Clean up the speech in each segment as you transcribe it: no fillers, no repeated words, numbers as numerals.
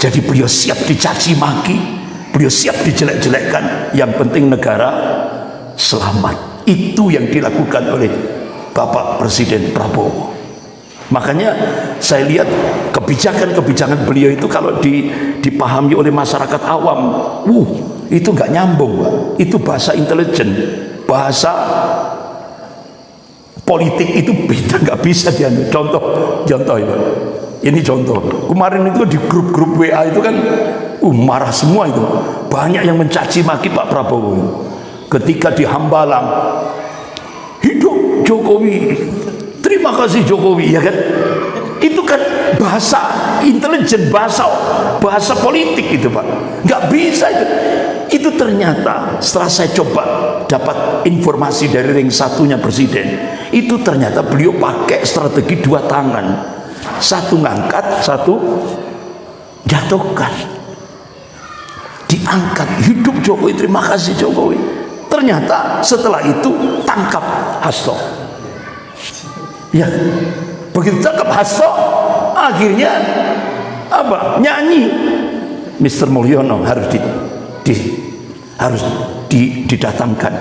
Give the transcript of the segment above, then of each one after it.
Jadi beliau siap dicaci maki, beliau siap dijelek-jelekkan, yang penting negara selamat. Itu yang dilakukan oleh Bapak Presiden Prabowo. Makanya saya lihat kebijakan-kebijakan beliau itu kalau dipahami oleh masyarakat awam, itu nggak nyambung, Pak. Itu bahasa intelijen, bahasa politik itu beda, nggak bisa diambil. Contoh ya, ini contoh. Kemarin itu di grup-grup WA itu kan, marah semua itu. Banyak yang mencaci maki Pak Prabowo. Ketika di Hambalang, hidup Jokowi, terima kasih Jokowi, ya kan? Itu kan bahasa intelijen, bahasa politik itu, Pak. Nggak bisa itu. Itu ternyata setelah saya coba dapat informasi dari ring satunya Presiden, itu ternyata beliau pakai strategi dua tangan, satu ngangkat, satu jatuhkan. Diangkat, hidup Jokowi, terima kasih Jokowi. Ternyata setelah itu tangkap Hasto. Ya, begitu tangkap Hasto, akhirnya apa? Nyanyi Mr. Mulyono harus didatangkan.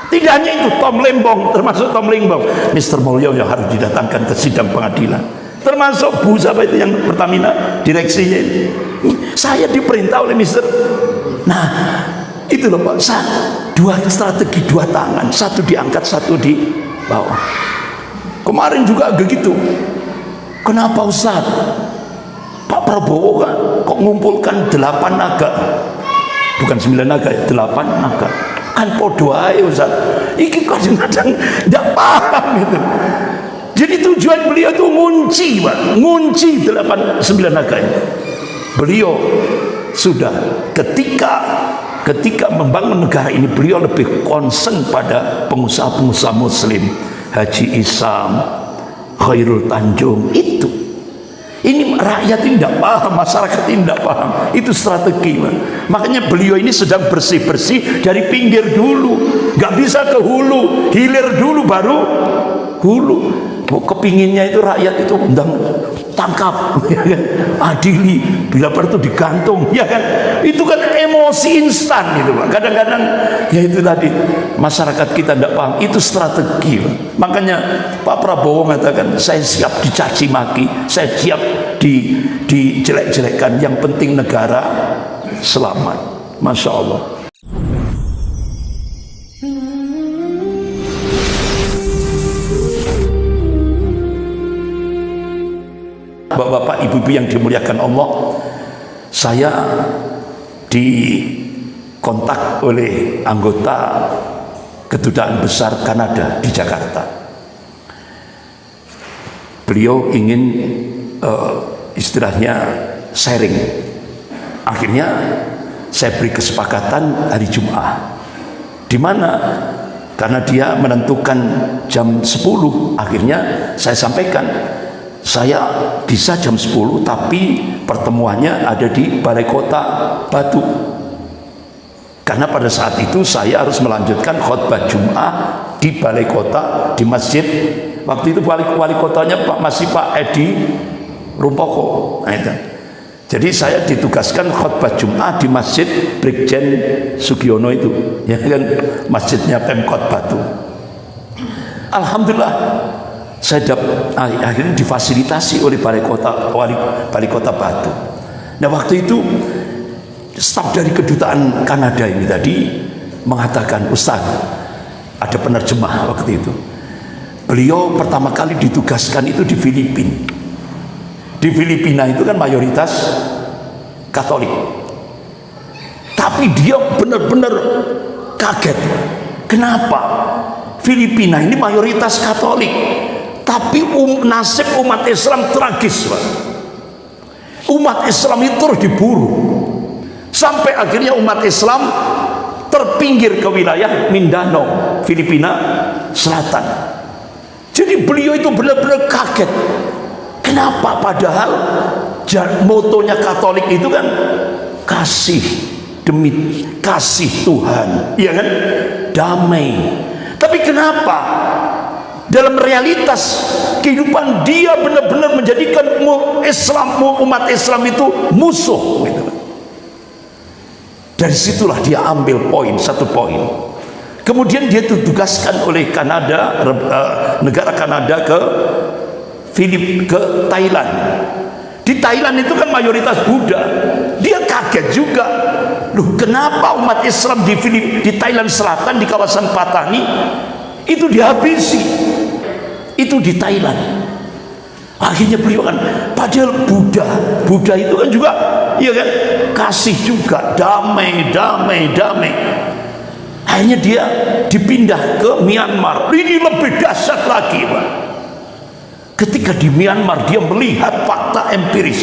Tidak hanya itu, Tom Lembong, termasuk Tom Lembong, Mr. Mulyono harus didatangkan ke sidang pengadilan. Termasuk Bu siapa itu yang Pertamina direksinya ini. Saya diperintah oleh Mr. Nah, itu loh Pak, dua strategi, dua tangan, satu diangkat, satu di bawah. Kemarin juga begitu. Kenapa Ustaz? Pak Prabowo kan kok ngumpulkan 8 naga, bukan 9 naga ya, 8 naga. Kan podo ae Ustaz. Iki kadang-kadang tidak paham gitu. Jadi tujuan beliau itu ngunci, Pak, ngunci 9 naga ini. Beliau sudah ketika membangun negara ini, beliau lebih concern pada pengusaha-pengusaha muslim, Haji Isam, Khairul Tanjung. Itu ini rakyat ini tidak paham, masyarakat ini tidak paham. Itu strategi, Pak. Makanya beliau ini sedang bersih-bersih dari pinggir dulu, nggak bisa ke hulu, hilir dulu baru hulu. Kepinginnya itu rakyat itu tangkap, ya kan? Adili, bila perlu digantung, ya kan? Itu kan emosi instan gitu, Pak. Kadang-kadang ya itu tadi, masyarakat kita tidak paham. Itu strategi, Pak. Makanya Pak Prabowo mengatakan, saya siap dicaci maki, saya siap dijelek-jelekkan, yang penting negara selamat. Masya Allah. Bapak-bapak, ibu-ibu yang dimuliakan Allah, saya dikontak oleh anggota Kedutaan Besar Kanada di Jakarta. Beliau ingin istilahnya sharing. Akhirnya saya beri kesepakatan hari Jumat. Di mana? Karena dia menentukan jam 10, akhirnya saya sampaikan, saya bisa jam 10, tapi pertemuannya ada di Balai Kota Batu. Karena pada saat itu saya harus melanjutkan khutbah Jumat di Balai Kota, di masjid. Waktu itu wali kotanya masih Pak Edi Rumpoko. Nah, itu. Jadi saya ditugaskan khutbah Jumat di masjid Brigjen Sugiono itu, ya kan, masjidnya Pemkot Batu. Alhamdulillah, saya akhirnya difasilitasi oleh Balai Kota Batu. Nah, waktu itu staf dari Kedutaan Kanada ini tadi mengatakan, Ustaz, ada penerjemah waktu itu. Beliau pertama kali ditugaskan itu di Filipina. Di Filipina itu kan mayoritas Katolik. Tapi dia benar-benar kaget. Kenapa? Filipina ini mayoritas Katolik, tapi nasib umat Islam tragis, Pak. Umat Islam itu terus diburu, sampai akhirnya umat Islam terpinggir ke wilayah Mindanao, Filipina Selatan. Jadi beliau itu benar-benar kaget. Kenapa? Padahal motonya Katolik itu kan kasih demi kasih Tuhan, ya kan, damai. Tapi kenapa dalam realitas kehidupan dia benar-benar menjadikan umat Islam itu musuh gitu. Dari situlah dia ambil satu poin. Kemudian dia ditugaskan oleh negara Kanada ke Thailand. Di Thailand itu kan mayoritas Buddha. Dia kaget juga, loh kenapa umat Islam di Thailand Selatan, di kawasan Patani itu dihabisi, itu di Thailand. Akhirnya beliau kan, padahal Buddha itu kan juga, ya kan, kasih juga, damai. Akhirnya dia dipindah ke Myanmar. Ini lebih dahsyat lagi, Pak. Ketika di Myanmar dia melihat fakta empiris,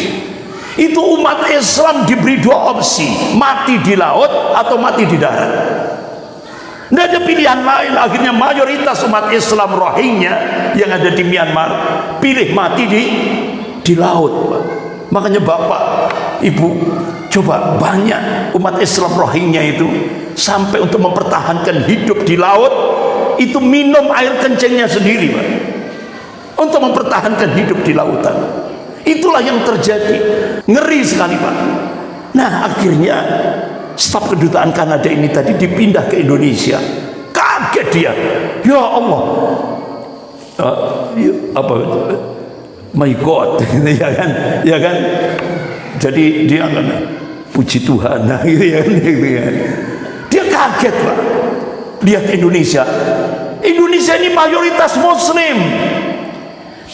itu umat Islam diberi dua opsi, mati di laut atau mati di darat. Tidak ada pilihan lain. Akhirnya mayoritas umat Islam Rohingya yang ada di Myanmar pilih mati di laut, Pak. Makanya Bapak, Ibu, coba banyak umat Islam Rohingya itu sampai untuk mempertahankan hidup di laut itu minum air kencingnya sendiri, Pak, untuk mempertahankan hidup di lautan. Itulah yang terjadi. Ngeri sekali, Pak. Nah, akhirnya staf kedutaan Kanada ini tadi dipindah ke Indonesia. Kaget dia, ya Allah, my God, ya kan. Jadi dia kan puji Tuhan, nah, gitu ya. Dia kaget, Pak, lihat Indonesia ini mayoritas Muslim,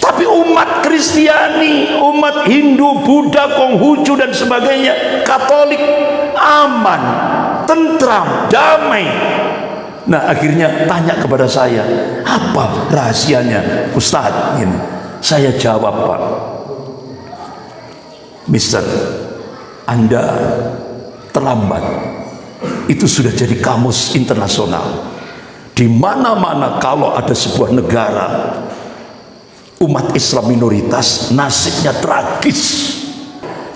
tapi umat Kristiani, umat Hindu, Buddha, Konghucu dan sebagainya, Katolik aman, tentram, damai. Nah, akhirnya tanya kepada saya, apa rahasianya, Ustadz? Ini saya jawab, Pak, Mister, Anda terlambat. Itu sudah jadi kamus internasional. Di mana-mana kalau ada sebuah negara umat Islam minoritas, nasibnya tragis.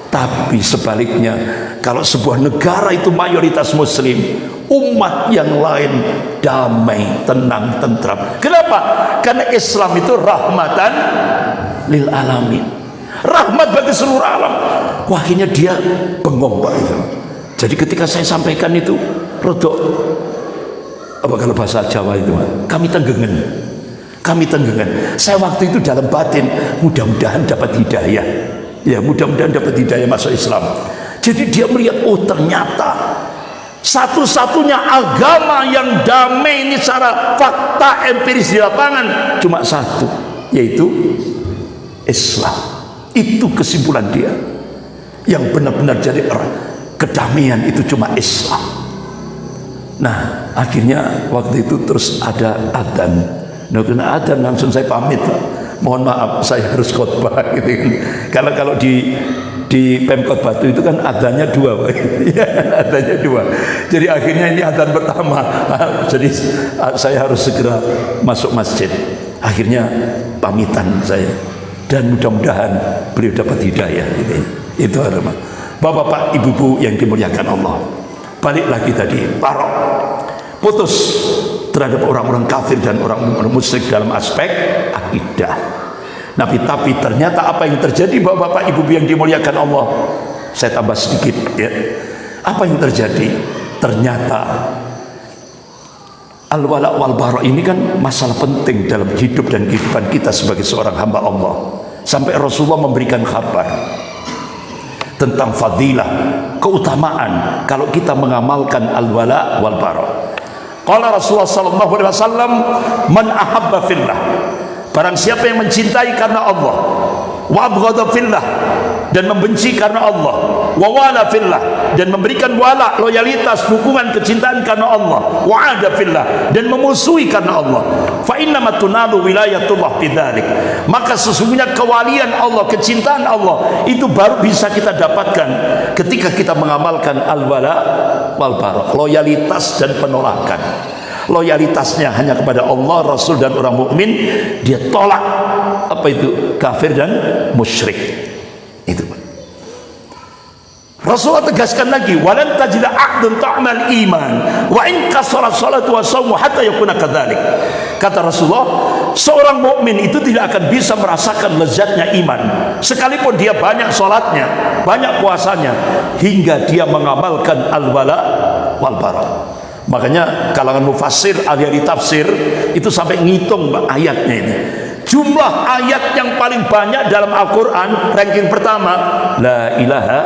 Tapi sebaliknya, kalau sebuah negara itu mayoritas Muslim, umat yang lain damai, tenang, tentram. Kenapa? Karena Islam itu rahmatan lil alamin, rahmat bagi seluruh alam. Wah, akhirnya dia bengong, Pak, itu. Jadi ketika saya sampaikan itu, rodok, apa kalau bahasa Jawa itu, kami tenggengen. Saya waktu itu dalam batin, mudah-mudahan dapat hidayah. Ya, mudah-mudahan dapat hidayah masuk Islam. Jadi dia melihat, oh ternyata satu-satunya agama yang damai ini secara fakta empiris di lapangan cuma satu, yaitu Islam. Itu kesimpulan dia. Yang benar-benar jadi kedamaian itu cuma Islam. Nah, akhirnya waktu itu terus ada adzan. Nah, kena adzan langsung saya pamit, mohon maaf saya harus khotbah gitu kan. Kalau di Pemkot Batu itu kan adzannya dua, Pak. Ya, adzannya dua. Jadi akhirnya ini adzan pertama. Jadi saya harus segera masuk masjid. Akhirnya pamitan saya. Dan mudah-mudahan beliau dapat hidayah gitu. Itu harapan. Bapak-bapak, ibu-ibu yang dimuliakan Allah. Balik lagi tadi, barok. Putus terhadap orang-orang kafir dan orang-orang musyrik dalam aspek akidah. Tapi ternyata apa yang terjadi, bapak-bapak, ibu yang dimuliakan Allah, saya tambah sedikit ya. Apa yang terjadi? Ternyata al-wala wal bara ini kan masalah penting dalam hidup dan kehidupan kita sebagai seorang hamba Allah. Sampai Rasulullah memberikan kabar tentang fadilah, keutamaan kalau kita mengamalkan al-wala wal bara. Qala Rasulullah sallallahu alaihi wasallam, man ahabba fillah, barang siapa yang mencintai karena Allah, wa abghadha fillah, dan membenci karena Allah, wa wala fillah, dan memberikan wala, loyalitas, dukungan, kecintaan karena Allah, wa ada fillah, dan memusuhi karena Allah, fa innama tunalu wilayatullah bidzalik, maka sesungguhnya kewalian Allah, kecintaan Allah itu baru bisa kita dapatkan ketika kita mengamalkan al-wala wal bara, loyalitas dan penolakan. Loyalitasnya hanya kepada Allah, Rasul dan orang mukmin. Dia tolak apa itu kafir dan musyrik. Itu Rasulullah tegaskan lagi, walan tajida aqdun ta'mal iman wa in kasara salatu wa shaumu hatta yakuna kadzalik. Kata Rasulullah, seorang mukmin itu tidak akan bisa merasakan lezatnya iman sekalipun dia banyak sholatnya, banyak puasanya, hingga dia mengamalkan al-wala wal bara. Makanya kalangan mufassir, ahli tafsir itu sampai ngitung ayatnya ini. Jumlah ayat yang paling banyak dalam Al-Quran, ranking pertama la ilaha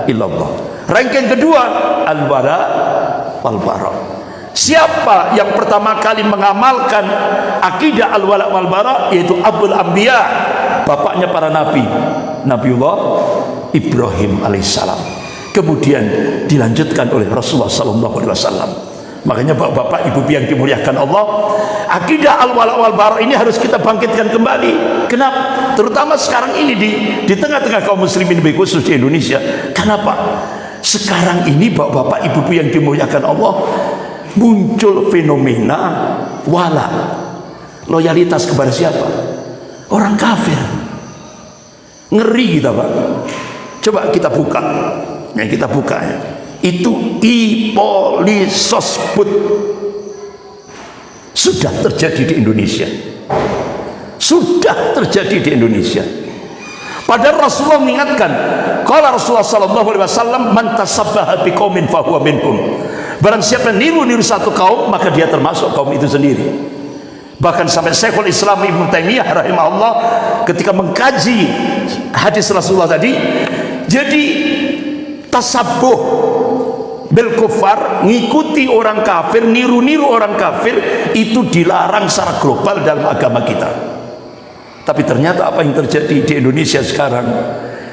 illallah, ranking kedua al-wala wal bara. Siapa yang pertama kali mengamalkan akidah al-wala wal bara? Yaitu Abul Anbiya, bapaknya para nabi, Nabiullah Ibrahim alaihissalam. Kemudian dilanjutkan oleh Rasulullah sallallahu alaihi wasallam. Makanya bapak-bapak, ibu yang dimuliakan Allah, akidah al-wala wal bara ini harus kita bangkitkan kembali. Kenapa? Terutama sekarang ini di tengah-tengah kaum muslimin, lebih khusus di Indonesia. Kenapa? Sekarang ini bapak-bapak, ibu yang dimuliakan Allah, muncul fenomena wala, loyalitas kepada siapa? Orang kafir. Ngeri kita, Pak. Coba kita buka. Ya, kita buka ya. Itu ipolisosbud sudah terjadi di Indonesia. Sudah terjadi di Indonesia. Padahal Rasulullah mengingatkan, kalau Rasulullah sallallahu alaihi wasallam, man tasabbaha biqaumin fahuwa minhum. Barang siapa niru-niru satu kaum, maka dia termasuk kaum itu sendiri. Bahkan sampai Syekhul Islam Ibnu Taimiyah rahimahullah ketika mengkaji hadis Rasulullah tadi, jadi tasabbuh bil kufar, ngikuti orang kafir, niru-niru orang kafir, itu dilarang secara global dalam agama kita. Tapi ternyata apa yang terjadi di Indonesia sekarang,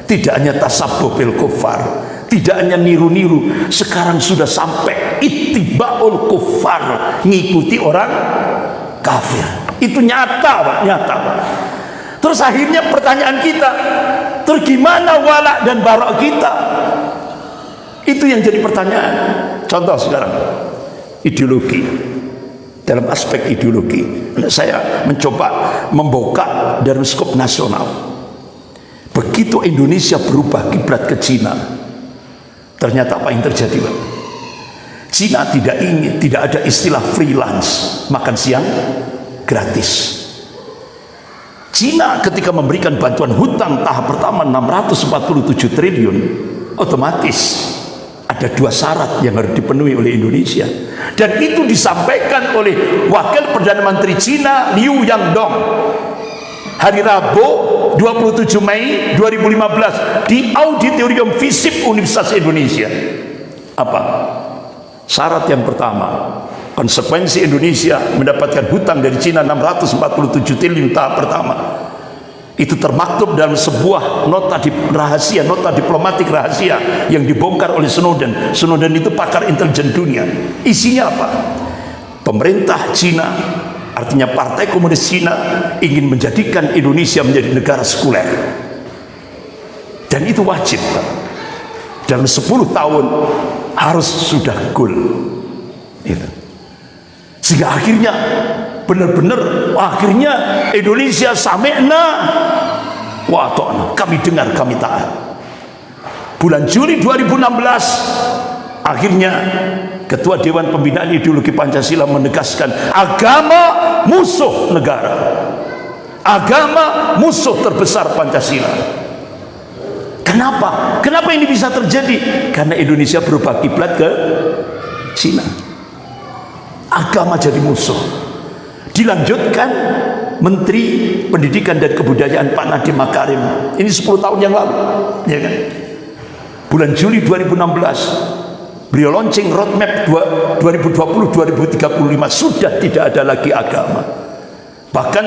tidak hanya tasabbuh bil kufar, tidak hanya niru-niru, sekarang sudah sampai ittibaul kufar, ngikuti orang kafir. Itu nyata, Pak, nyata, Pak. Terus akhirnya pertanyaan kita, terus gimana wala dan bara kita? Itu yang jadi pertanyaan. Contoh sekarang, ideologi. Dalam aspek ideologi, saya mencoba membuka dari skop nasional. Begitu Indonesia berubah kiblat ke Cina, ternyata apa yang terjadi, Pak? Cina tidak ingin, tidak ada istilah freelance, makan siang gratis. Cina ketika memberikan bantuan hutang tahap pertama 647 triliun, otomatis ada dua syarat yang harus dipenuhi oleh Indonesia, dan itu disampaikan oleh Wakil Perdana Menteri Cina Liu Yangdong hari Rabu 27 Mei 2015 di Auditorium FISIP Universitas Indonesia. Apa syarat yang pertama? Konsekuensi Indonesia mendapatkan hutang dari Cina 647 triliun tahap pertama itu termaktub dalam sebuah nota rahasia, nota diplomatik rahasia yang dibongkar oleh Snowden. Snowden itu pakar intelijen dunia. Isinya apa? Pemerintah Cina, artinya Partai Komunis Cina, ingin menjadikan Indonesia menjadi negara sekuler, dan itu wajib, Pak. Dalam 10 tahun harus sudah goal itu. Sehingga akhirnya benar-benar akhirnya Indonesia sami'na wa ata'na, kami dengar, kami taat. Bulan Juli 2016 akhirnya Ketua Dewan Pembinaan Ideologi Pancasila menegaskan agama musuh negara, agama musuh terbesar Pancasila. Kenapa? Kenapa ini bisa terjadi? Karena Indonesia berubah kiblat ke Cina, agama jadi musuh. Dilanjutkan Menteri Pendidikan dan Kebudayaan Pak Nadiem Makarim, ini 10 tahun yang lalu, ya kan? Bulan Juli 2016 beliau launching roadmap 2020-2035, sudah tidak ada lagi agama. Bahkan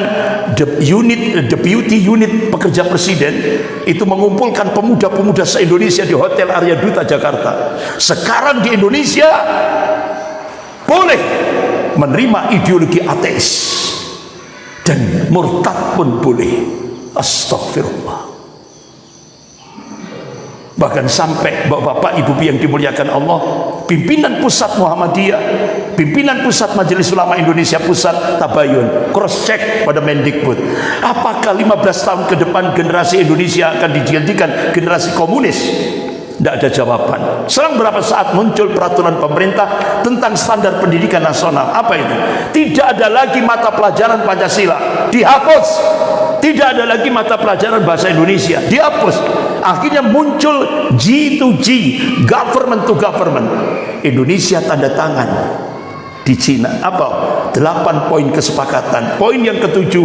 deputy unit pekerja presiden itu mengumpulkan pemuda-pemuda se-Indonesia di Hotel Arya Duta Jakarta. Sekarang di Indonesia boleh menerima ideologi ateis dan murtad pun boleh. Astagfirullah. Bahkan sampai bapak-bapak, ibu yang dimuliakan Allah, pimpinan pusat Muhammadiyah, pimpinan pusat Majelis Ulama Indonesia Pusat Tabayun, cross check pada Mendikbud, apakah 15 tahun ke depan generasi Indonesia akan dijadikan generasi komunis? Tidak Tidak ada jawaban. Selang berapa saat muncul peraturan pemerintah tentang standar pendidikan nasional. Apa itu? Tidak ada lagi mata pelajaran Pancasila, dihapus. Tidak ada lagi mata pelajaran bahasa Indonesia, dihapus. Akhirnya muncul G2G, government to government. Indonesia tanda tangan di Cina. Apa? 8 poin kesepakatan. Poin yang ke-7,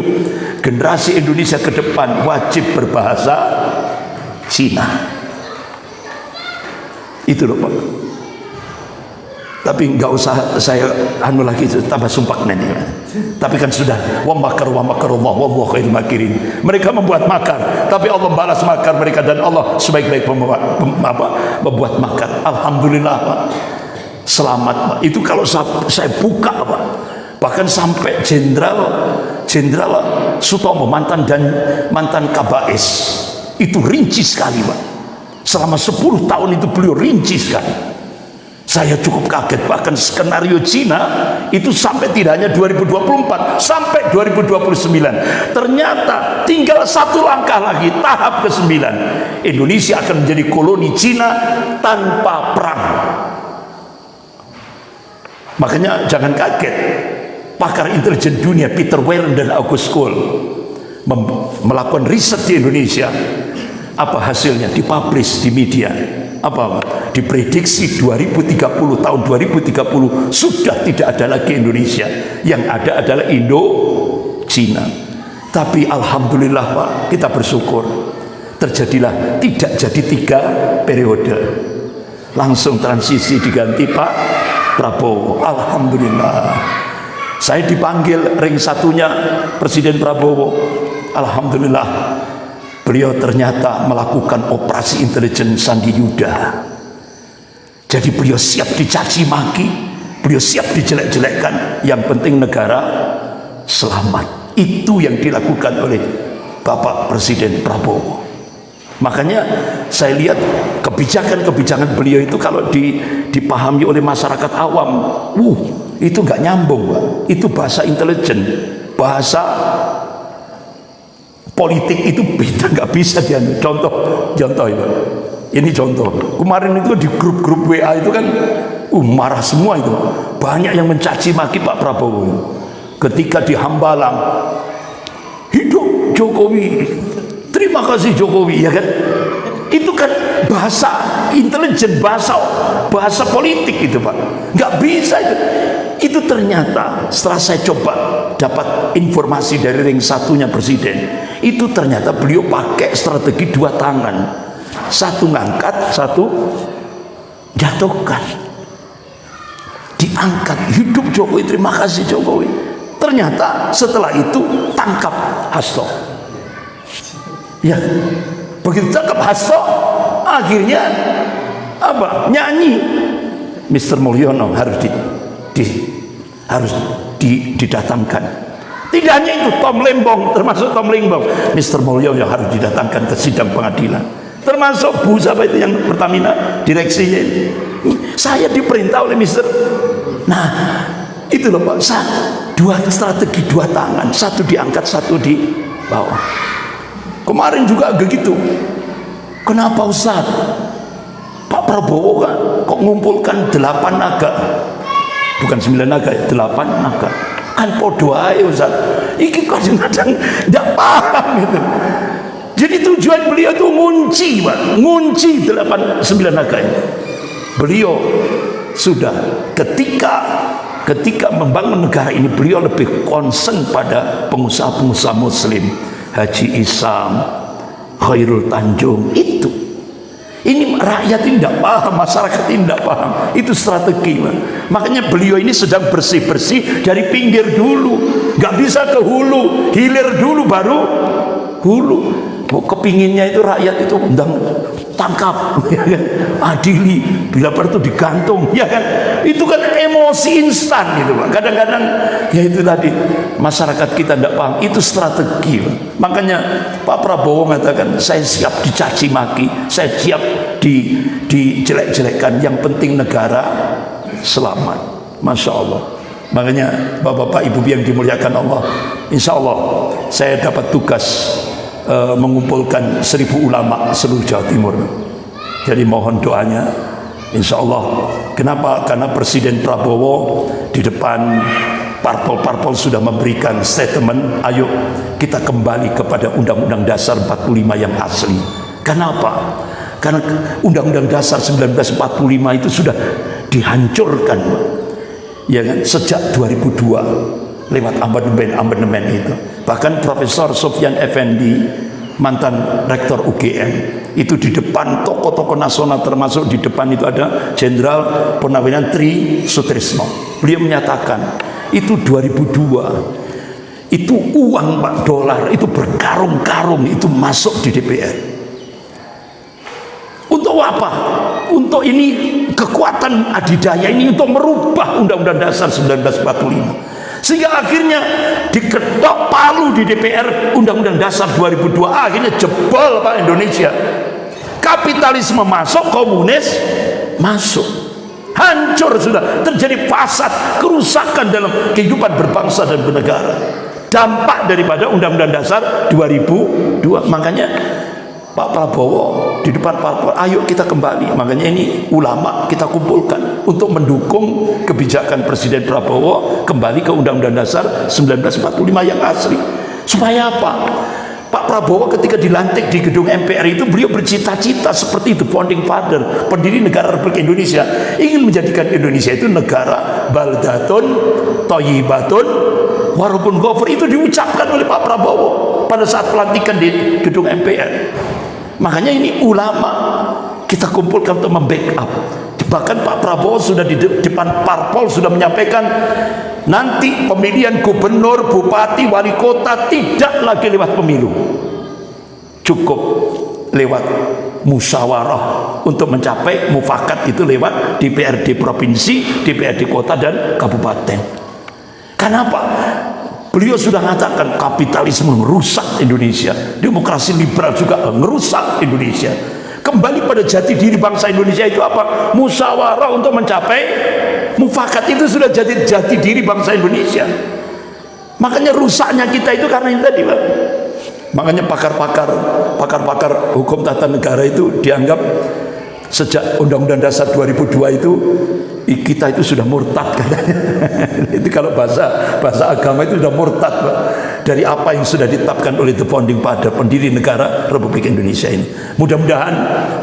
generasi Indonesia ke depan wajib berbahasa Cina. Itu loh Pak. Tapi nggak usah saya anu lagi, tambah sumpah nanti. Tapi kan sudah, wa makarullah wallahu khairul makirin. Mereka membuat makar, tapi Allah balas makar mereka, dan Allah sebaik-baik membuat makar. Alhamdulillah Pak. Selamat Pak. Itu kalau saya buka Pak, bahkan sampai Jenderal Sutomo, mantan Kabais, itu rinci sekali Pak. Selama 10 tahun itu beliau rinci sekali. Saya cukup kaget, bahkan skenario Cina itu sampai tidak hanya 2024, sampai 2029. Ternyata tinggal 1 langkah lagi, tahap ke-9. Indonesia akan menjadi koloni Cina tanpa perang. Makanya jangan kaget, pakar intelijen dunia Peter Whalen dan August Cole melakukan riset di Indonesia. Apa hasilnya? Dipublish di media. Apa? Diprediksi 2030, tahun 2030 sudah tidak ada lagi Indonesia, yang ada adalah Indo-Cina. Tapi alhamdulillah Pak, kita bersyukur terjadilah tidak jadi 3 periode, langsung transisi diganti Pak Prabowo. Alhamdulillah. Saya dipanggil ring satunya Presiden Prabowo. Alhamdulillah, beliau ternyata melakukan operasi intelijen Sandi Yuda. Jadi beliau siap dicaci maki, beliau siap dijelek-jelekkan, yang penting negara selamat. Itu yang dilakukan oleh Bapak Presiden Prabowo. Makanya saya lihat kebijakan-kebijakan beliau itu kalau dipahami oleh masyarakat awam, itu nggak nyambung Pak. Itu bahasa intelijen, bahasa politik itu beda, nggak bisa dia. Contoh itu. Ini contoh. Kemarin itu di grup-grup WA itu kan marah semua itu. Banyak yang mencaci maki Pak Prabowo. Ketika di Hambalang, hidup Jokowi, terima kasih Jokowi, ya kan? Itu kan bahasa intelijen, bahasa politik itu Pak. Nggak bisa itu. Itu ternyata setelah saya coba dapat informasi dari ring satunya Presiden, itu ternyata beliau pakai strategi 2 tangan. 1 ngangkat, 1 jatuhkan. Diangkat, hidup Jokowi, terima kasih Jokowi. Ternyata setelah itu tangkap Hasto. Ya, begitu tangkap Hasto, akhirnya apa? Nyanyi Mr. Mulyono harus didatangkan. Tidak hanya itu, Tom Lembong, termasuk Tom Lembong, Mr. Mulyono harus didatangkan ke sidang pengadilan. Termasuk Bu siapa itu yang Pertamina, direksinya. Saya diperintah oleh Mr. Nah, itu loh Pak, 2 strategi 2 tangan, 1 diangkat, 1 di bawah. Kemarin juga begitu. Kenapa Ustaz? Pak Prabowo kok ngumpulkan 8 naga, bukan 9 naga, 8 naga. Kan podo ae Ustaz. Iki kadang-kadang enggak paham gitu. Jadi tujuan beliau itu ngunci Pak, ngunci 8-9 naga ini. Beliau sudah ketika membangun negara ini, beliau lebih concern pada pengusaha-pengusaha muslim, Haji Isam, Khairul Tanjung. Itu ini rakyat ini tidak paham, masyarakat ini tidak paham. Itu strategi Pak. Makanya beliau ini sedang bersih-bersih dari pinggir dulu, nggak bisa ke hulu, hilir dulu baru hulu. Kepinginnya itu rakyat itu undang tangkap, ya kan? Adili, bila perlu digantung, ya kan? Itu kan emosi instan gitu Pak. Kadang-kadang ya itu tadi, masyarakat kita tidak paham. Itu strategi Pak. Makanya Pak Prabowo mengatakan, saya siap dicaci maki, saya siap dijelek-jelekkan, yang penting negara selamat. Masya Allah. Makanya Bapak-bapak Ibu yang dimuliakan Allah, insya Allah saya dapat tugas mengumpulkan 1000 ulama seluruh Jawa Timur. Jadi mohon doanya, insya Allah. Kenapa? Karena Presiden Prabowo di depan parpol-parpol sudah memberikan statement, ayo kita kembali kepada Undang-Undang Dasar 45 yang asli. Kenapa? Karena Undang-Undang Dasar 1945 itu sudah dihancurkan, ya kan, sejak 2002 lewat amandemen itu. Bahkan Profesor Sofyan Effendi, mantan rektor UGM, itu di depan tokoh-tokoh nasional, termasuk di depan itu ada Jenderal Purnawirawan Tri Sutrisno. Beliau menyatakan itu 2002 itu uang Pak, dolar itu berkarung-karung itu masuk di DPR. Untuk apa? Untuk ini kekuatan adidaya ini untuk merubah Undang-Undang Dasar 1945. Sehingga akhirnya diketok palu di DPR Undang-Undang Dasar 2002. Akhirnya jebol Pak Indonesia. Kapitalisme masuk, komunis masuk. Hancur sudah, terjadi fasad, kerusakan dalam kehidupan berbangsa dan bernegara. Dampak daripada Undang-Undang Dasar 2002. Makanya Pak Prabowo di depan parpol, ayo kita kembali. Makanya ini ulama kita kumpulkan untuk mendukung kebijakan Presiden Prabowo kembali ke Undang-Undang Dasar 1945 yang asli. Supaya apa? Pak Prabowo ketika dilantik di gedung MPR itu, beliau bercita-cita seperti itu, founding father, pendiri negara Republik Indonesia, ingin menjadikan Indonesia itu negara baldatun thayyibatun warabun ghafur. Itu diucapkan oleh Pak Prabowo pada saat pelantikan di gedung MPR. Makanya ini ulama kita kumpulkan untuk membackup. Bahkan Pak Prabowo sudah di depan parpol sudah menyampaikan, nanti pemilihan gubernur, bupati, wali kota tidak lagi lewat pemilu, cukup lewat musyawarah untuk mencapai mufakat, itu lewat DPRD provinsi, DPRD kota dan kabupaten. Kenapa? Beliau sudah mengatakan kapitalisme merusak Indonesia, demokrasi liberal juga merusak Indonesia. Kembali pada jati diri bangsa Indonesia itu apa? Musyawarah untuk mencapai mufakat, itu sudah jati diri bangsa Indonesia. Makanya rusaknya kita itu karena ini tadi, Pak. Makanya pakar-pakar hukum tata negara itu dianggap sejak Undang-Undang Dasar 2002 itu kita itu sudah murtad katanya. Itu kalau bahasa agama itu sudah murtad, Pak, dari apa yang sudah ditetapkan oleh the founding father, pendiri negara Republik Indonesia ini. Mudah-mudahan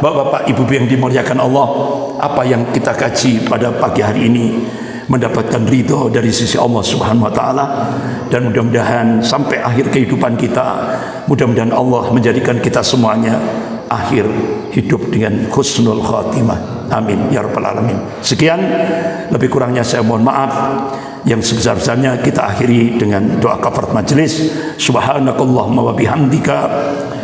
Bapak-bapak, Ibu-ibu yang dimuliakan Allah, apa yang kita kaji pada pagi hari ini mendapatkan ridho dari sisi Allah Subhanahu wa taala, dan mudah-mudahan sampai akhir kehidupan kita, mudah-mudahan Allah menjadikan kita semuanya akhir hidup dengan husnul khatimah. Amin ya rabbal alamin. Sekian, lebih kurangnya saya mohon maaf. Yang sebesar-besarnya kita akhiri dengan doa kafarat majelis. Subhanakallahumma wa bihamdika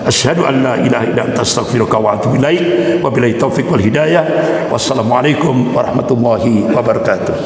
asyhadu an la ilaha illa anta astaghfiruka wa atubu ilaik. Wabillahi taufik wal hidayah. Wassalamualaikum warahmatullahi wabarakatuh.